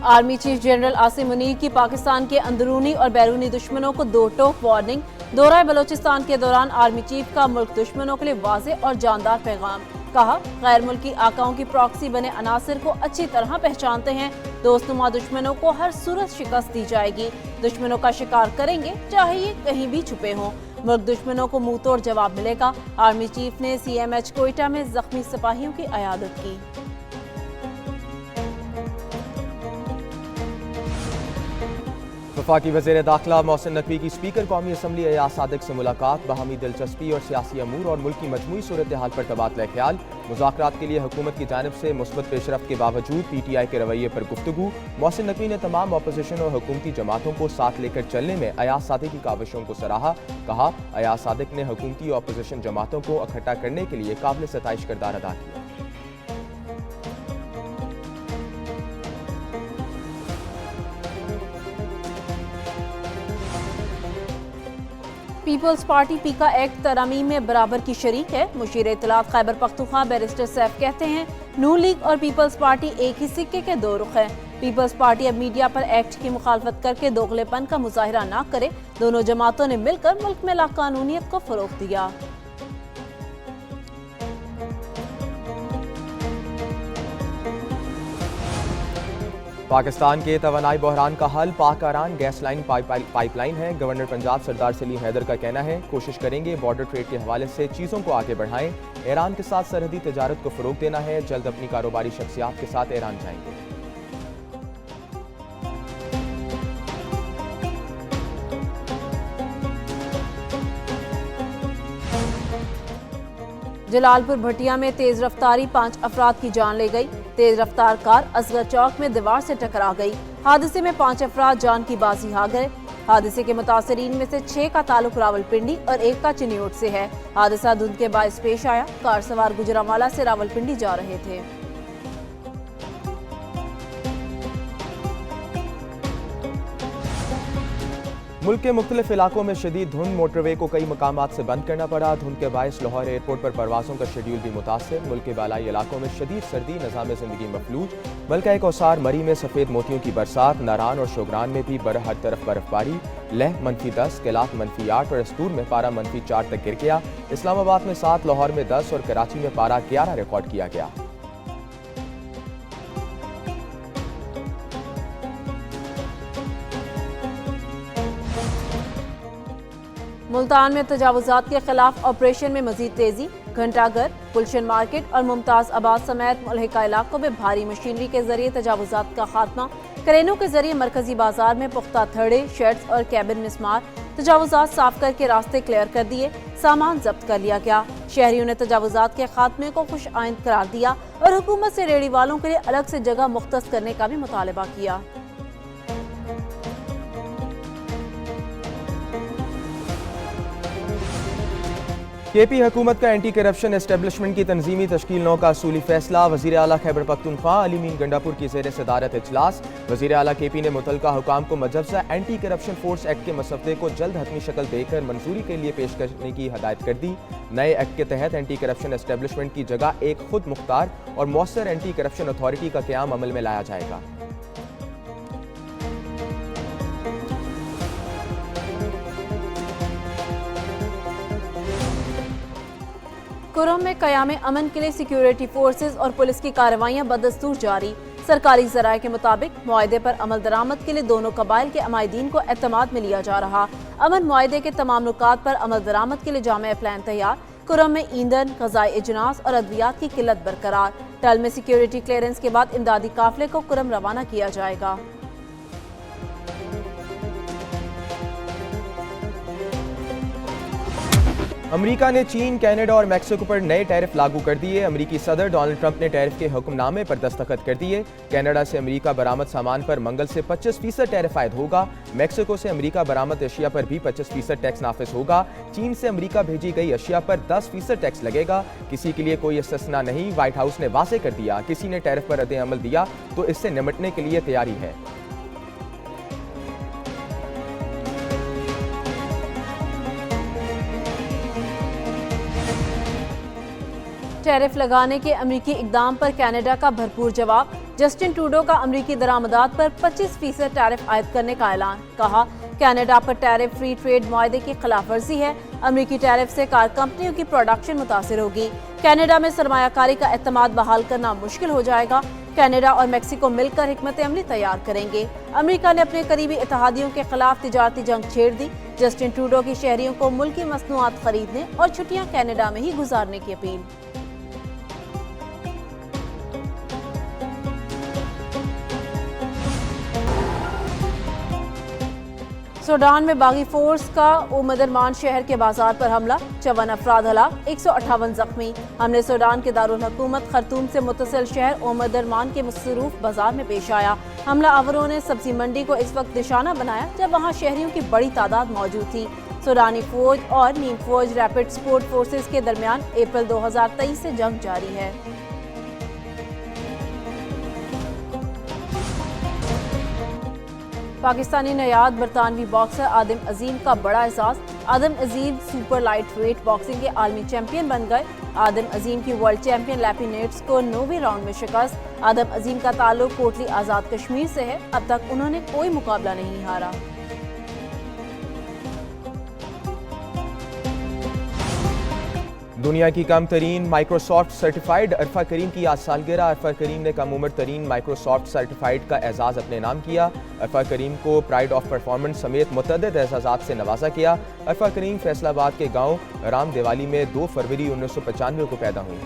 Army chief general Asim Munir की पाकिस्तान के अंदरूनी और बैरूनी दुश्मनों को दो टोक वार्निंग। दौरा बलोचिस्तान के दौरान आर्मी चीफ का मुल्क दुश्मनों के लिए वाज़ेह और जानदार पैगाम। कहा, गैर मुल्की आकाओं की प्रॉक्सी बने अनासिर को अच्छी तरह पहचानते हैं। दोस्तनुमा दुश्मनों को हर सूरत शिकस्त दी जाएगी। दुश्मनों का शिकार करेंगे, चाहे ये कहीं भी छुपे हों। मुल्क दुश्मनों को मुंह तोड़ जवाब मिलेगा। आर्मी चीफ ने CMH कोयटा में जख्मी सिपाहियों की अयादत की। वफाकी वज़ीर दाखिला मोहसिन नकवी की स्पीकर कौमी असम्बली अयाज सादिक से मुलाकात। बाहमी दिलचस्पी और सियासी अमूर और मुल्क की मजमूई सूरत हाल पर तबादला ख्याल। मुज़ाकरात के लिए हुकूमत की जानिब से मुस्बत पेशरफ्त के बावजूद PTI के रवैये पर गुफ्तगू। मोहसिन नकवी ने तमाम अपोजिशन और हुकूमती जमातों को साथ लेकर चलने में अयाज सादिक की काविशों को सराहा। कहा, अयाज सादिक ने हुकूमती और अपोजिशन जमातों को इकट्ठा करने के लिए काबिल सताइश किरदार अदा किया। पीपल्स पार्टी पीका एक्ट तरमीम में बराबर की शरीक है। मुशीर इत्तलात खैबर पख्तूनख्वा बैरिस्टर सैफ कहते हैं, नून लीग और पीपल्स पार्टी एक ही सिक्के के दो रुख हैं। पीपल्स पार्टी अब मीडिया पर एक्ट की मुखालफत करके दोगलेपन का मुजाहिरा न करे। दोनों जमातों ने मिलकर मुल्क में लाकानूनियत को फरोग दिया। पाकिस्तान के तवानाई बहरान का हल पाक आरान गैस लाइन पाइपलाइन है। गवर्नर पंजाब सरदार सलीम हैदर का कहना है, कोशिश करेंगे बॉर्डर ट्रेड के हवाले से चीज़ों को आगे बढ़ाएं। ईरान के साथ सरहदी तजारत को फ़रोग देना है। जल्द अपनी कारोबारी शख्सियात के साथ ईरान जाएंगे। जलालपुर भटिया में तेज रफ्तारी 5 अफराद की जान ले गई। तेज रफ्तार कार असगर चौक में दीवार से टकरा गई। हादसे में 5 अफराद जान की बाजी हार गए। हादसे के मुतासरीन में से 6 का ताल्लुक रावलपिंडी और 1 का चिन्योट से है। हादसा धुंध के बायस पेश आया। कार सवार गुजरांवाला से रावलपिंडी जा रहे थे। मुल्क के मुख्तलिफ इलाकों में शदीद धुंध। मोटरवे को कई मकामात से बंद करना पड़ा। धुंध के बायस लाहौर एयरपोर्ट पर परवाज़ों का शेड्यूल भी मुतासर। मुल्क के बालाई इलाकों में शदीद सर्दी, निज़ाम ज़िंदगी मफलूज। मलका कौसार मरी में सफ़ेद मोतियों की बरसात। नारान और शोगरान में भी हर तरफ बर्फबारी। लह -10, किलात -8 और अस्तूर में पारा -4 तक गिर गया। इस्लामाबाद में 7, लाहौर में 10 और कराची में पारा 11 रिकॉर्ड किया गया। मुल्तान में तजावुजात के खिलाफ ऑपरेशन में मजीद तेजी। घंटाघर, गुलशन मार्केट और मुमताज आबाद समेत मुल्हिका इलाकों में भारी मशीनरी के जरिए तजावुजात का खात्मा। क्रेनों के जरिए मरकजी बाजार में पुख्ता थड़े, शेड्स और कैबिन मिसमार। तजावुजात साफ करके रास्ते क्लियर कर दिए। सामान जब्त कर लिया गया। शहरियों ने तजावुजात के खात्मे को खुश आइंद करार दिया और हुकूमत से रेहड़ी वालों के लिए अलग से जगह मुख्तस करने का भी मुतालबा किया। KP हुकूमत का एंटी करप्शन एस्टेब्लिशमेंट की तंजीमी तश्कील 9 का असूली फैसला। वज़ीर आला खैबर पख्तूनख्वा अली मीन गंडापुर की ज़ेर सदारत इजलास। वज़ीर आला KP ने मुतलका हुकाम को मजबसा एंटी करप्शन फोर्स एक्ट के मसवदे को जल्द हतमी शक्ल देकर मंजूरी के लिए पेश करने की हदायत कर दी। नए एक्ट के तहत एंटी करप्शन एस्टेब्लिशमेंट की जगह एक खुद मुख्तार और मौसर एंटी करप्शन अथॉरिटी का क़याम अमल में लाया जाएगा। कुरम में क़याम अमन के लिए सिक्योरिटी फोर्सेज और पुलिस की कार्रवाइयां बदस्तूर जारी। सरकारी ज़राए के मुताबिक मुआहदे पर अमल दरामद के लिए दोनों कबाइल के अमायदीन को एतमाद में लिया जा रहा। अमन मुआहदे के तमाम नुकात पर अमल दरामद के लिए जामे प्लान तैयार। कुरम में ईंधन, ग़ज़ाई इजनास और अद्वियात की किल्लत बरकरार। टल में सिक्योरिटी क्लियरेंस के बाद इमदादी काफिले को कुरम रवाना किया जाएगा। अमेरिका ने चीन, कनाडा और मैक्सिको पर नए टैरिफ लागू कर दिए। अमेरिकी सदर डोनाल्ड ट्रंप ने टैरिफ के हुक्मनामे पर दस्तखत कर दिए। कनाडा से अमेरिका बरामद सामान पर मंगल से 25% टैरिफ आयद होगा। मैक्सिको से अमेरिका बरामद अशिया पर भी 25% टैक्स नाफिज होगा। चीन से अमेरिका भेजी गई अशिया पर 10% टैक्स लगेगा। किसी के लिए कोई इस्तिस्ना नहीं। व्हाइट हाउस ने वाज़ेह कर दिया, किसी ने टैरिफ पर रद्द-ए-अमल दिया तो इससे निपटने के लिए तैयारी है। टैरिफ लगाने के अमेरिकी इकदाम पर कनाडा का भरपूर जवाब। जस्टिन ट्रूडो का अमरीकी दरामदात पर 25% टैरिफ आयद करने का ऐलान। कहा, कनाडा पर टैरिफ फ्री ट्रेड मुआहदे की खिलाफ वर्जी है। अमरीकी टैरिफ से कार कंपनियों की प्रोडक्शन मुतासिर होगी। कनाडा में सरमायाकारी का एतमाद बहाल करना मुश्किल हो जाएगा। कनाडा और मेक्सिको मिलकर हिकमत अमली तैयार करेंगे। अमेरिका ने अपने करीबी इत्तेहादियों के खिलाफ तिजारती जंग छेड़ दी। जस्टिन ट्रूडो की शहरियों को मुल्की मसनूआत खरीदने और छुट्टियां कनाडा में ही गुजारने की अपील। सूडान में बागी फोर्स का ओमदुर्मान शहर के बाजार पर हमला, 54 अफराद हलाक, 158 जख्मी। हमले सूडान के दारुल हुकूमत खर्तूम से मुत्तसिल शहर ओमदुर्मान के मसरूफ बाजार में पेश आया। हमला आवरों ने सब्जी मंडी को इस वक्त निशाना बनाया जब वहां शहरियों की बड़ी तादाद मौजूद थी। सूडानी फौज और नीम फौज रैपिड सपोर्ट फोर्सेस के दरमियान अप्रैल 2023 से जंग जारी है। पाकिस्तानी नयाद बरतानवी बॉक्सर आदिम अजीम का बड़ा एहसास। आदिम अजीम सुपर लाइट वेट बॉक्सिंग के आलमी चैंपियन बन गए। आदिम अजीम की वर्ल्ड चैंपियन लैपी नेट्स को 9वें राउंड में शिकस्त। आदिम अजीम का ताल्लुक कोटली आज़ाद कश्मीर से है। अब तक उन्होंने कोई मुकाबला नहीं हारा। दुनिया की कम तरीन माइक्रोसॉफ्ट सर्टिफाइड अरफा करीम की आज सालगिरह। अरफा करीम ने कम उम्र तरीन माइक्रोसॉफ्ट सर्टिफाइड का एजाज़ अपने नाम किया। अरफा करीम को प्राइड ऑफ परफॉर्मेंस समेत मुतअद्दिद एजाज़ात से नवाजा किया। अरफा करीम फैसलाबाद के गांव राम देवाली में 2 फरवरी 1995 को पैदा हुई।